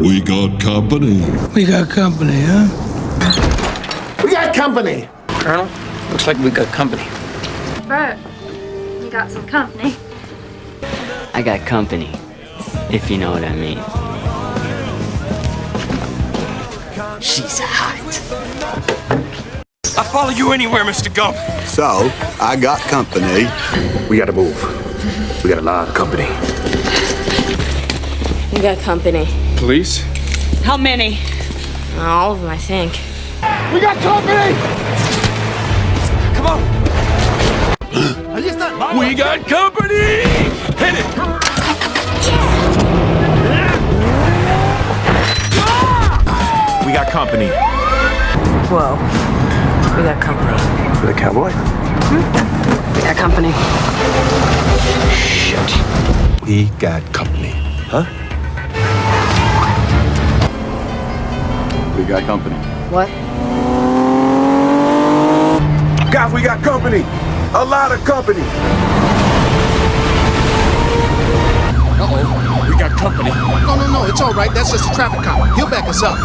We got company. We got company, huh? We got company. Colonel, looks like we got company. Bert, you got some company. I got company, if you know what I mean. She's hot. I'll follow you anywhere, Mr. Gump. So, I got company. We gotta move. We got a lot of company. We got company. Police? How many? All of them, I think. We got company! Come on! We got company! Hit it! We got company. Whoa. We got company. The cowboy? We got company. Shit. We got company. Huh? We got company. What? Guys, we got company. A lot of company. Uh-oh, we got company. No, it's all right. That's just a traffic cop. He'll back us up.